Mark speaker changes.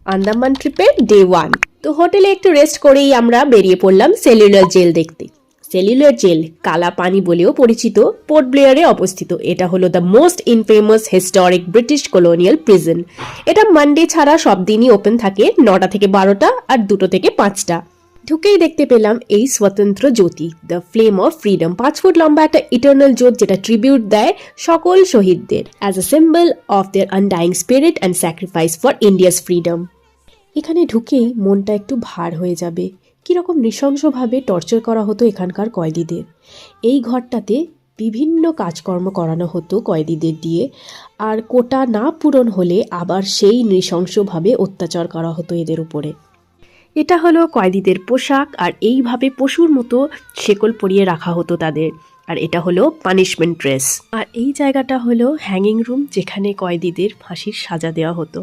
Speaker 1: আন্দামান ট্রিপের ডে 1। তো হোটেলে একটু রেস্ট করেই আমরা বেরিয়ে পড়লাম সেলুলার জেল দেখতে। সেলুলার জেল কালা পানি বলেও পরিচিত, পোর্ট ব্লেয়ারে অবস্থিত। এটা হলো the most infamous historic British colonial prison. এটা মানডে ছাড়া সব দিনই ওপেন থাকে, 9টা থেকে 12টা আর 2টো থেকে 5টা। ঢুকেই দেখতে পেলাম এই স্বতন্ত্র জ্যোতি, the flame of freedom. 5 feet লম্বা একটা ইটার্নাল জ্যোত, যেটা ট্রিবিউট দেয় সকল শহীদদের as a symbol of their undying spirit and sacrifice for India's freedom. এখানে ঢুকেই মনটা একটু ভার হয়ে যাবে। কীরকম নৃশংসভাবে টর্চার করা হতো এখানকার কয়েদিদের। এই ঘরটাতে বিভিন্ন কাজকর্ম করানো হতো কয়েদিদের দিয়ে, আর কোটা না পূরণ হলে আবার সেই নৃশংসভাবে অত্যাচার করা হতো এদের উপরে। এটা হলো কয়েদিদের পোশাক, আর এইভাবে পশুর মতো শেকল পরিয়ে রাখা হতো তাদের। আর এটা হলো পানিশমেন্ট ড্রেস। আর এই জায়গাটা হলো হ্যাঙ্গিং রুম, যেখানে কয়েদিদের ফাঁসির সাজা দেওয়া হতো।